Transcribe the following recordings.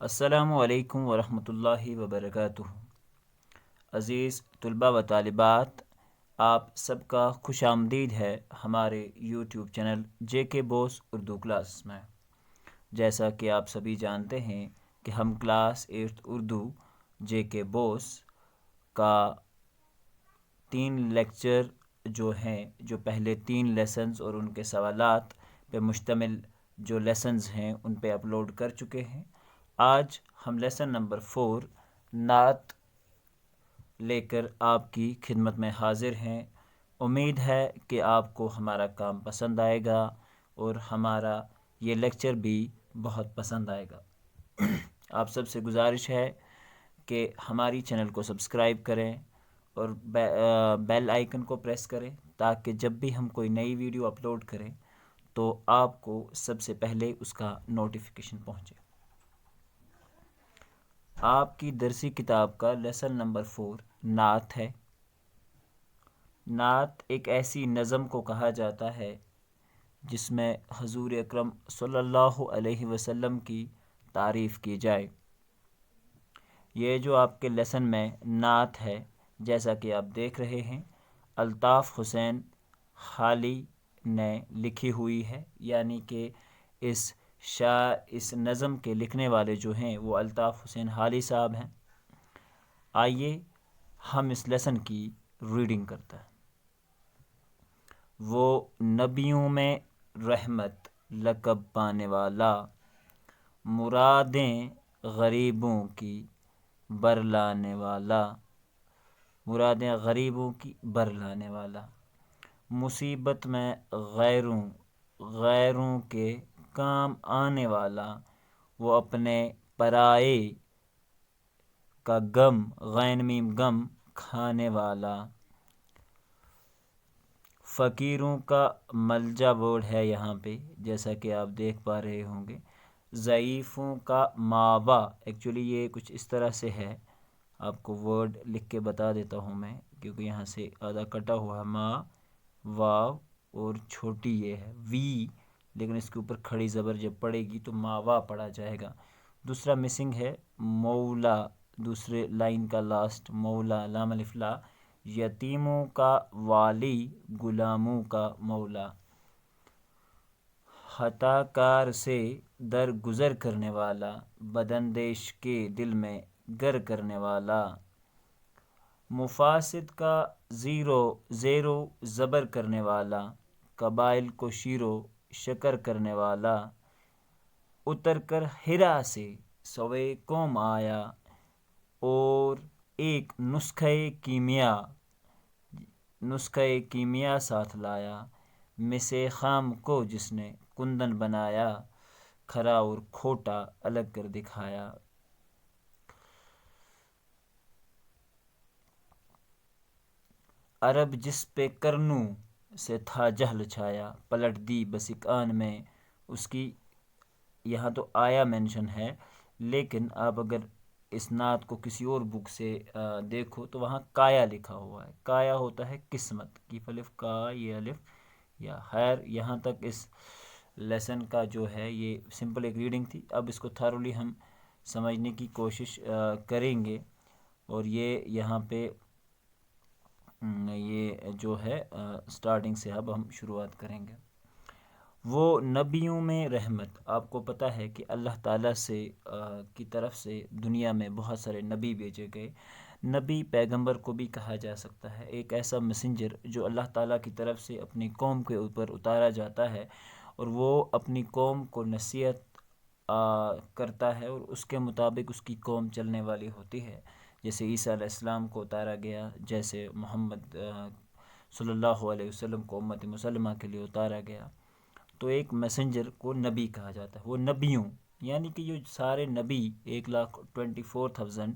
السلام علیکم ورحمۃ اللہ وبرکاتہ۔ عزیز طلباء و طالبات، آپ سب کا خوش آمدید ہے ہمارے یوٹیوب چینل جے کے بوس اردو کلاس میں۔ جیسا کہ آپ سبھی جانتے ہیں کہ ہم کلاس 8 اردو جے کے بوس کا 3 لیکچر جو ہیں، جو پہلے 3 لیسنز اور ان کے سوالات پہ مشتمل جو لیسنز ہیں ان پہ اپلوڈ کر چکے ہیں۔ آج ہم لیسن نمبر 4 نعت لے کر آپ کی خدمت میں حاضر ہیں۔ امید ہے کہ آپ کو ہمارا کام پسند آئے گا اور ہمارا یہ لیکچر بھی بہت پسند آئے گا۔ آپ سب سے گزارش ہے کہ ہماری چینل کو سبسکرائب کریں اور بیل آئیکن کو پریس کریں تاکہ جب بھی ہم کوئی نئی ویڈیو اپلوڈ کریں تو آپ کو سب سے پہلے اس کا نوٹیفیکیشن پہنچے۔ آپ کی درسی کتاب کا لیسن نمبر 4 نعت ہے۔ نعت ایک ایسی نظم کو کہا جاتا ہے جس میں حضور اکرم صلی اللہ علیہ وسلم کی تعریف کی جائے۔ یہ جو آپ کے لیسن میں نعت ہے، جیسا کہ آپ دیکھ رہے ہیں، الطاف حسین حالی نے لکھی ہوئی ہے، یعنی کہ اس نظم کے لکھنے والے جو ہیں وہ الطاف حسین حالی صاحب ہیں۔ آئیے ہم اس لیسن کی ریڈنگ کرتے ہیں۔ وہ نبیوں میں رحمت لقب پانے والا، مرادیں غریبوں کی برلانے والا، مرادیں غریبوں کی برلانے والا، مصیبت میں غیروں کے کام آنے والا، وہ اپنے پرائے کا غم کھانے والا، فقیروں کا ملجا بورڈ ہے یہاں پہ جیسا کہ آپ دیکھ پا رہے ہوں گے، ضعیفوں کا ماوا، ایکچولی یہ کچھ اس طرح سے ہے، آپ کو ورڈ لکھ کے بتا دیتا ہوں میں کیونکہ یہاں سے آدھا کٹا ہوا ہے، ما واو اور چھوٹی یہ ہے وی، لیکن اس کے اوپر کھڑی زبر جب پڑے گی تو ماوا پڑا جائے گا۔ دوسرا مسنگ ہے مولا، دوسرے لائن کا لاسٹ مولا، لام الف لا، یتیموں کا والی، غلاموں کا مولا، خطا کار سے درگزر کرنے والا، بداندیش کے دل میں گر کرنے والا، مفاسد کا زیر و زبر کرنے والا، قبائل کو شیر و شکر کرنے والا، اتر کر ہرا سے سوئے قوم آیا، اور ایک نسخہ کیمیا ساتھ لایا، مس خام کو جس نے کندن بنایا، کھرا اور کھوٹا الگ کر دکھایا۔ عرب جس پہ کرنوں سے تھا جہل چھایا، پلٹ دی بس ایک آن میں اس کی، یہاں تو آیا مینشن ہے، لیکن آپ اگر اس نعت کو کسی اور بک سے دیکھو تو وہاں کایا لکھا ہوا ہے۔ کایا ہوتا ہے قسمت کی، الف کا یہ الف یا خیر۔ یہاں تک اس لیسن کا جو ہے یہ سمپل ایک ریڈنگ تھی، اب اس کو تھرولی ہم سمجھنے کی کوشش کریں گے، اور یہ یہاں پہ یہ جو ہے سٹارٹنگ سے اب ہم شروعات کریں گے۔ وہ نبیوں میں رحمت، آپ کو پتہ ہے کہ اللہ تعالیٰ سے کی طرف سے دنیا میں بہت سارے نبی بھیجے گئے۔ نبی پیغمبر کو بھی کہا جا سکتا ہے، ایک ایسا میسنجر جو اللہ تعالیٰ کی طرف سے اپنی قوم کے اوپر اتارا جاتا ہے اور وہ اپنی قوم کو نصیحت کرتا ہے اور اس کے مطابق اس کی قوم چلنے والی ہوتی ہے۔ جیسے عیسیٰ علیہ السلام کو اتارا گیا، جیسے محمد صلی اللہ علیہ وسلم کو امت مسلمہ کے لیے اتارا گیا، تو ایک میسنجر کو نبی کہا جاتا ہے۔ وہ نبیوں یعنی کہ جو سارے نبی 1,24,000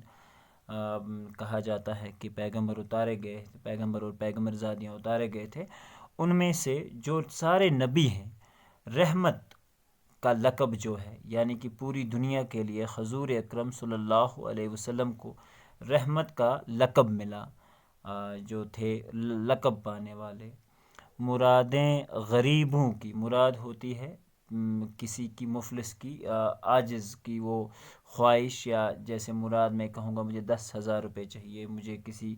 کہا جاتا ہے کہ پیغمبر اتارے گئے، پیغمبر اور پیغمبر زادیاں اتارے گئے تھے، ان میں سے جو سارے نبی ہیں، رحمت کا لقب جو ہے، یعنی کہ پوری دنیا کے لیے حضور اکرم صلی اللہ علیہ وسلم کو رحمت کا لقب ملا، جو تھے لقب پانے والے۔ مرادیں غریبوں کی، مراد ہوتی ہے کسی کی مفلس کی عاجز کی وہ خواہش، یا جیسے مراد میں کہوں گا مجھے 10,000 روپے چاہیے، مجھے کسی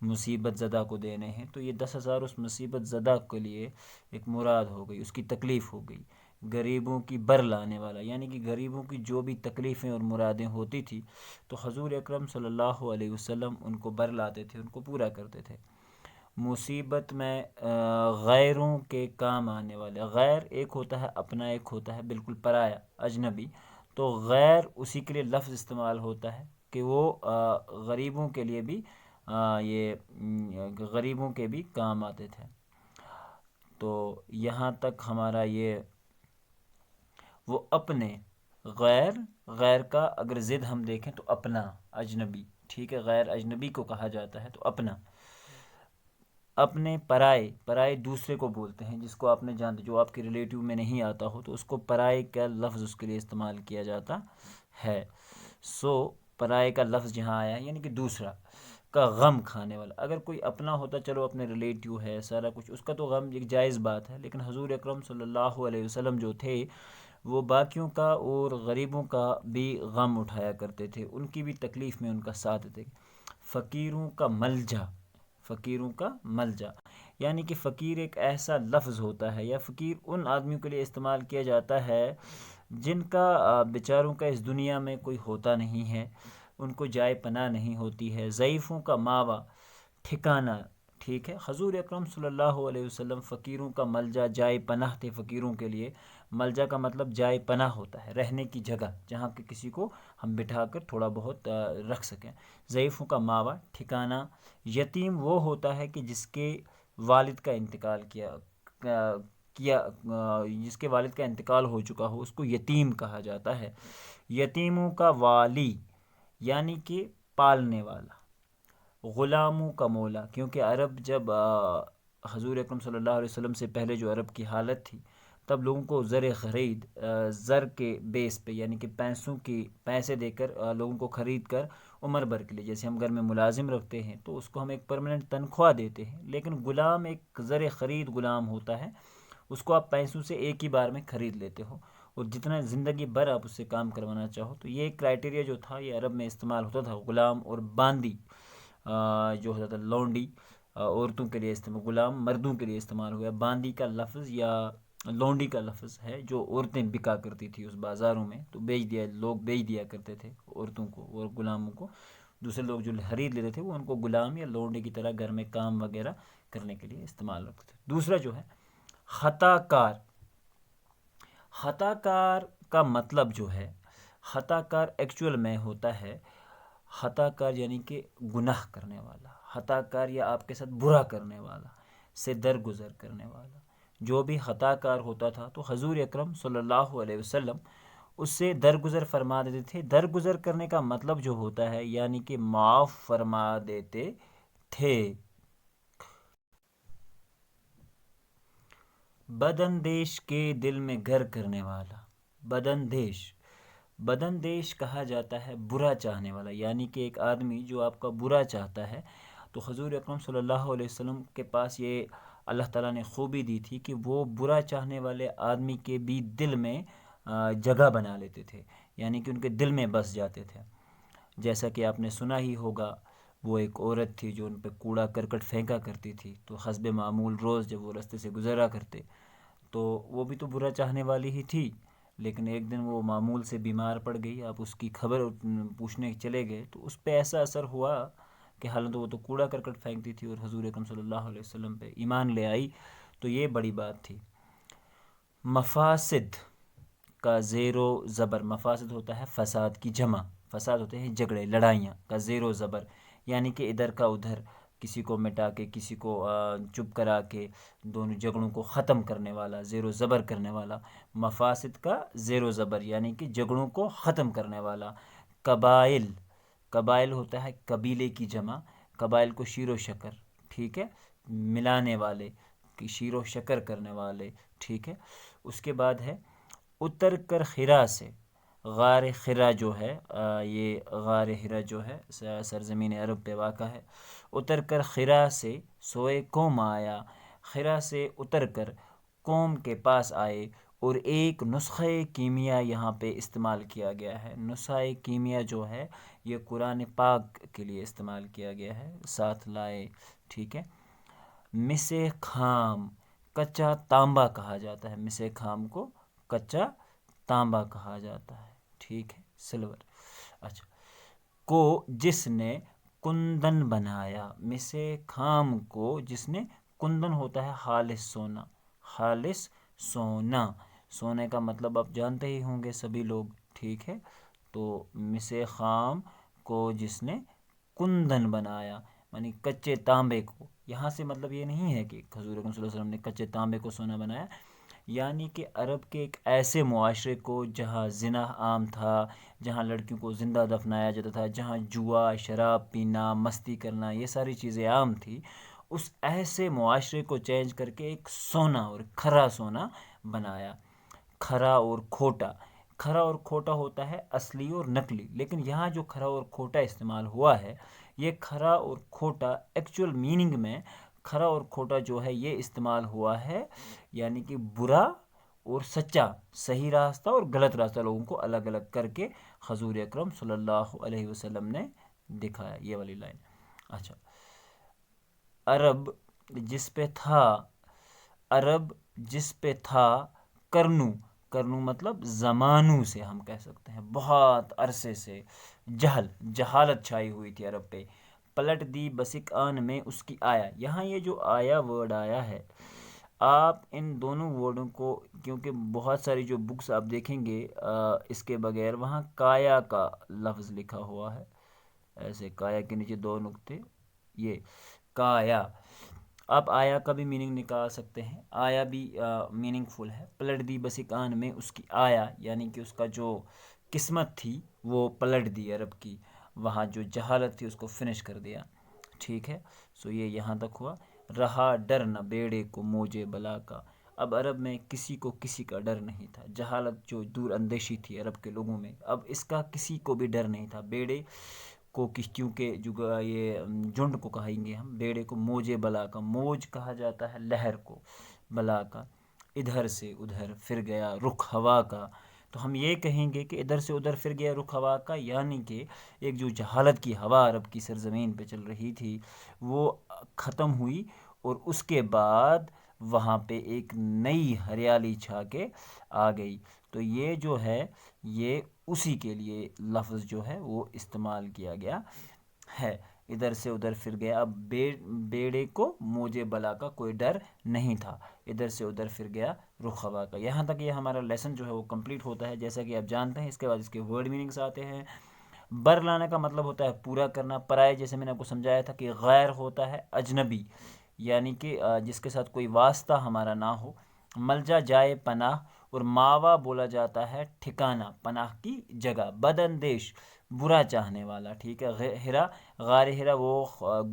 مصیبت زدہ کو دینے ہیں، تو یہ 10,000 اس مصیبت زدہ کے لیے ایک مراد ہو گئی، اس کی تکلیف ہو گئی۔ غریبوں کی بر لانے والا، یعنی کہ غریبوں کی جو بھی تکلیفیں اور مرادیں ہوتی تھی تو حضور اکرم صلی اللہ علیہ وسلم ان کو بر لاتے تھے، ان کو پورا کرتے تھے۔ مصیبت میں غیروں کے کام آنے والے، غیر ایک ہوتا ہے اپنا، ایک ہوتا ہے بالکل پرایا، اجنبی، تو غیر اسی کے لیے لفظ استعمال ہوتا ہے کہ وہ غریبوں کے لیے بھی یہ غریبوں کے بھی کام آتے تھے۔ تو یہاں تک ہمارا یہ وہ اپنے، غیر کا اگر ضد ہم دیکھیں تو اپنا، اجنبی، ٹھیک ہے، غیر اجنبی کو کہا جاتا ہے تو اپنا، اپنے پرائے دوسرے کو بولتے ہیں، جس کو آپ نے جانتے، جو آپ کے ریلیٹیو میں نہیں آتا ہو تو اس کو پرائے کا لفظ اس کے لیے استعمال کیا جاتا ہے۔ پرائے کا لفظ جہاں آیا ہے یعنی کہ دوسرا کا غم کھانے والا۔ اگر کوئی اپنا ہوتا، چلو اپنے ریلیٹیو ہے سارا کچھ، اس کا تو غم ایک جائز بات ہے، لیکن حضور اکرم صلی اللہ علیہ وسلم جو تھے وہ باقیوں کا اور غریبوں کا بھی غم اٹھایا کرتے تھے، ان کی بھی تکلیف میں ان کا ساتھ تھے۔ فقیروں کا ملجا، فقیروں کا ملجا، یعنی کہ فقیر ایک ایسا لفظ ہوتا ہے، یا فقیر ان آدمیوں کے لیے استعمال کیا جاتا ہے جن کا بیچاروں کا اس دنیا میں کوئی ہوتا نہیں ہے، ان کو جائے پناہ نہیں ہوتی ہے، ضعیفوں کا ماوا، ٹھکانہ، ٹھیک ہے۔ حضور اکرم صلی اللہ علیہ وسلم فقیروں کا ملجا، جائے پناہ تھے فقیروں کے لیے۔ ملجا کا مطلب جائے پناہ ہوتا ہے، رہنے کی جگہ جہاں کہ کسی کو ہم بٹھا کر تھوڑا بہت رکھ سکیں۔ ضعیفوں کا ماوا، ٹھکانہ۔ یتیم وہ ہوتا ہے کہ جس کے والد کا انتقال جس کے والد کا انتقال ہو چکا ہو، اس کو یتیم کہا جاتا ہے۔ یتیموں کا والی، یعنی کہ پالنے والا۔ غلاموں کا مولا، کیونکہ عرب جب حضور اکرم صلی اللہ علیہ وسلم سے پہلے جو عرب کی حالت تھی، تب لوگوں کو زر خرید، زر کے بیس پہ، یعنی کہ پیسے دے کر لوگوں کو خرید کر عمر بھر کے لیے، جیسے ہم گھر میں ملازم رکھتے ہیں تو اس کو ہم ایک پرماننٹ تنخواہ دیتے ہیں، لیکن غلام ایک زر خرید غلام ہوتا ہے، اس کو آپ پیسوں سے ایک ہی بار میں خرید لیتے ہو، اور جتنا زندگی بھر آپ اس سے کام کروانا چاہو۔ تو یہ کرائٹیریا جو تھا یہ عرب میں استعمال ہوتا تھا۔ غلام اور باندی جو ہوتا تھا، لونڈی عورتوں کے لیے استعمال، غلام مردوں کے لیے استعمال ہوا۔ باندی کا لفظ یا لونڈی کا لفظ ہے جو عورتیں بکا کرتی تھی اس بازاروں میں، تو لوگ بیچ دیا کرتے تھے عورتوں کو اور غلاموں کو، دوسرے لوگ جو خرید لیتے تھے وہ ان کو غلام یا لونڈی کی طرح گھر میں کام وغیرہ کرنے کے لیے استعمال رکھتے تھے۔ دوسرا جو ہے خطا کار۔ خطا کار کا مطلب جو ہے، خطا کار ایکچول میں ہوتا ہے، خطا کار یعنی کہ گناہ کرنے والا، خطا کار یا آپ کے ساتھ برا کرنے والا، سے درگزر کرنے والا، جو بھی خطا کار ہوتا تھا تو حضور اکرم صلی اللہ علیہ وسلم اس سے درگزر فرما دیتے تھے۔ درگزر کرنے کا مطلب جو ہوتا ہے یعنی کہ معاف فرما دیتے تھے۔ بداندیش کے دل میں گھر کرنے والا، بداندیش کہا جاتا ہے برا چاہنے والا، یعنی کہ ایک آدمی جو آپ کا برا چاہتا ہے، تو حضور اکرم صلی اللہ علیہ وسلم کے پاس یہ اللہ تعالیٰ نے خوبی دی تھی کہ وہ برا چاہنے والے آدمی کے بھی دل میں جگہ بنا لیتے تھے، یعنی کہ ان کے دل میں بس جاتے تھے۔ جیسا کہ آپ نے سنا ہی ہوگا، وہ ایک عورت تھی جو ان پہ کوڑا کرکٹ پھینکا کرتی تھی، تو حسب معمول روز جب وہ راستے سے گزرا کرتے تو وہ بھی تو برا چاہنے والی ہی تھی، لیکن ایک دن وہ معمول سے بیمار پڑ گئی، آپ اس کی خبر پوچھنے چلے گئے تو اس پہ ایسا اثر ہوا کہ حالانکہ وہ تو کوڑا کرکٹ پھینکتی تھی اور حضور اکرم صلی اللہ علیہ وسلم پہ ایمان لے آئی، تو یہ بڑی بات تھی۔ مفاسد کا زیر و زبر، مفاسد ہوتا ہے فساد کی جمع، فساد ہوتے ہیں جھگڑے لڑائیاں، کا زیر و زبر یعنی کہ ادھر کا ادھر، کسی کو مٹا کے کسی کو چپ کرا کے دونوں جھگڑوں کو ختم کرنے والا، زیر و زبر کرنے والا۔ مفاسد کا زیر و زبر یعنی کہ جھگڑوں کو ختم کرنے والا۔ قبائل، قبائل ہوتا ہے قبیلے کی جمع، قبائل کو شیر و شکر، ٹھیک ہے، ملانے والے، شیر و شکر کرنے والے، ٹھیک ہے۔ اس کے بعد ہے اتر کر خرا سے، غار خرا جو ہے یہ غار ہرا جو ہے سرزمین عرب پہ واقع ہے۔ اتر کر خرا سے سوئے قوم آیا، خرا سے اتر کر قوم کے پاس آئے، اور ایک نسخہ کیمیا یہاں پہ استعمال کیا گیا ہے۔ نسخہ کیمیا جو ہے یہ قرآن پاک کے لیے استعمال کیا گیا ہے، ساتھ لائے، ٹھیک ہے۔ مس خام کچا تانبا کہا جاتا ہے، مس خام کو کچا تانبا کہا جاتا ہے، ٹھیک ہے، سلور۔ اچھا، کو جس نے کندن بنایا، مس خام کو جس نے، کندن ہوتا ہے خالص سونا، خالص سونا، سونے کا مطلب آپ جانتے ہی ہوں گے سبھی لوگ، ٹھیک ہے۔ تو مس خام کو جس نے کندن بنایا یعنی کچے تانبے کو، یہاں سے مطلب یہ نہیں ہے کہ حضور اکرم صلی اللہ علیہ وسلم نے کچے تانبے کو سونا بنایا، یعنی کہ عرب کے ایک ایسے معاشرے کو جہاں زنا عام تھا، جہاں لڑکیوں کو زندہ دفنایا جاتا تھا، جہاں جوا، شراب پینا، مستی کرنا، یہ ساری چیزیں عام تھی، اس ایسے معاشرے کو چینج کر کے ایک سونا اور کھرا سونا بنایا۔ کھرا اور کھوٹا، کھرا اور کھوٹا ہوتا ہے اصلی اور نقلی، لیکن یہاں جو کھرا اور کھوٹا استعمال ہوا ہے، یہ کھرا اور کھوٹا ایکچول میننگ میں کھرا اور کھوٹا جو ہے یہ استعمال ہوا ہے، یعنی کہ برا اور سچا، صحیح راستہ اور غلط راستہ لوگوں کو الگ الگ کر کے حضور اکرم صلی اللہ علیہ وسلم نے دکھایا، یہ والی لائن۔ اچھا، عرب جس پہ تھا، عرب جس پہ تھا کرنو، کرنو مطلب زمانوں سے ہم کہہ سکتے ہیں، بہت عرصے سے جہل، جہالت چھائی ہوئی تھی عرب پہ، پلٹ دی بسک آن میں اس کی آیا۔ یہاں یہ جو آیا ورڈ آیا ہے، آپ ان دونوں ورڈوں کو، کیونکہ بہت ساری جو بکس آپ دیکھیں گے اس کے بغیر وہاں کایا کا لفظ لکھا ہوا ہے، ایسے کایا کے نیچے دو نقطے، یہ کایا۔ آپ آیا کا بھی میننگ نکال سکتے ہیں، آیا بھی میننگ فل ہے۔ پلٹ دی بسک آن میں اس کی آیا، یعنی کہ اس کا جو قسمت تھی وہ پلٹ دی عرب کی، وہاں جو جہالت تھی اس کو فنش کر دیا، ٹھیک ہے۔ سو یہ یہاں تک ہوا۔ رہا ڈر نہ بیڑے کو موجے بلا کا، اب عرب میں کسی کو کسی کا ڈر نہیں تھا، جہالت جو دور اندیشی تھی عرب کے لوگوں میں، اب اس کا کسی کو بھی ڈر نہیں تھا۔ بیڑے کو کشتیوں کے جو یہ جھنڈ کو کہیں گے ہم، بیڑے کو موجے بلا کا، موج کہا جاتا ہے لہر کو، بلا کا ادھر سے ادھر پھر گیا رخ ہوا کا، تو ہم یہ کہیں گے کہ ادھر سے ادھر پھر گیا رخ ہوا کا، یعنی کہ ایک جو جہالت کی ہوا عرب کی سرزمین پہ چل رہی تھی وہ ختم ہوئی، اور اس کے بعد وہاں پہ ایک نئی ہریالی چھا کے آ گئی۔ تو یہ جو ہے یہ اسی کے لیے لفظ جو ہے وہ استعمال کیا گیا ہے، ادھر سے ادھر پھر گیا۔ اب بیڑے کو موجے بلا کا کوئی ڈر نہیں تھا، ادھر سے ادھر پھر گیا رخ ہوا کا۔ یہاں تک یہ ہمارا لیسن جو ہے وہ کمپلیٹ ہوتا ہے، جیسا کہ آپ جانتے ہیں۔ اس کے بعد اس کے ورڈ میننگس آتے ہیں۔ بر لانے کا مطلب ہوتا ہے پورا کرنا، پرائے، جیسے میں نے آپ کو سمجھایا تھا کہ غیر ہوتا ہے اجنبی، یعنی کہ جس کے ساتھ کوئی واسطہ ہمارا نہ ہو۔ ملجا جائے پناہ، اور ماوا بولا جاتا ہے ٹھکانہ، پناہ کی جگہ۔ بد اندیش برا چاہنے والا، ٹھیک ہے۔ ہرا، غار ہرا وہ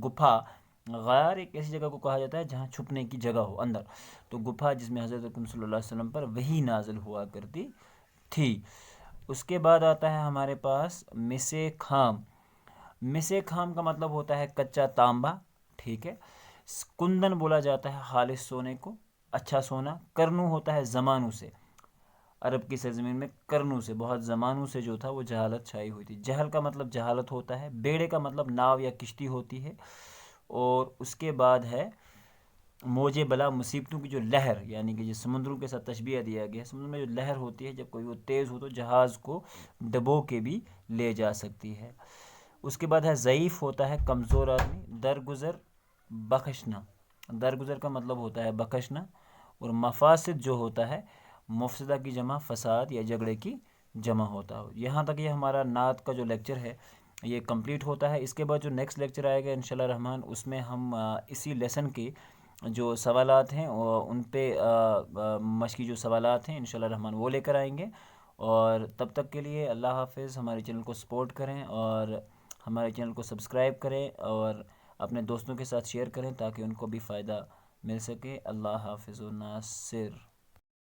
گپھا، غار ایک ایسی جگہ کو کہا جاتا ہے جہاں چھپنے کی جگہ ہو اندر، تو گپھا جس میں حضرت اکرم صلی اللہ علیہ وسلم پر وحی نازل ہوا کرتی تھی۔ اس کے بعد آتا ہے ہمارے پاس مس خام۔ مس خام کا مطلب ہوتا ہے کچا تانبا، ٹھیک ہے۔ کندن بولا جاتا ہے خالص سونے کو، اچھا سونا۔ کرنو ہوتا ہے زمانوں سے، عرب کی سرزمین میں کرنوں سے، بہت زمانوں سے جو تھا وہ جہالت چھائی ہوئی تھی۔ جہل کا مطلب جہالت ہوتا ہے۔ بیڑے کا مطلب ناؤ یا کشتی ہوتی ہے، اور اس کے بعد ہے موجے بلا، مصیبتوں کی جو لہر، یعنی کہ جو سمندروں کے ساتھ تشبیہ دیا گیا ہے، سمندر میں جو لہر ہوتی ہے جب کوئی وہ تیز ہو تو جہاز کو ڈبو کے بھی لے جا سکتی ہے۔ اس کے بعد ہے ضعیف ہوتا ہے کمزور آدمی۔ درگزر بخشنا، درگزر کا مطلب ہوتا ہے بخشنا، اور مفاسد جو ہوتا ہے مفسدہ کی جمع فساد یا جھگڑے کی جمع ہوتا ہو۔ یہاں تک یہ ہمارا نعت کا جو لیکچر ہے یہ کمپلیٹ ہوتا ہے۔ اس کے بعد جو نیکسٹ لیکچر آئے گا انشاءاللہ الرحمن، اس میں ہم اسی لیسن کے جو سوالات ہیں ان پہ مشقی جو سوالات ہیں انشاءاللہ الرحمن وہ لے کر آئیں گے۔ اور تب تک کے لیے اللہ حافظ۔ ہمارے چینل کو سپورٹ کریں اور ہمارے چینل کو سبسکرائب کریں اور اپنے دوستوں کے ساتھ شیئر کریں تاکہ ان کو بھی فائدہ مل سکے۔ اللہ حافظ و ناصر۔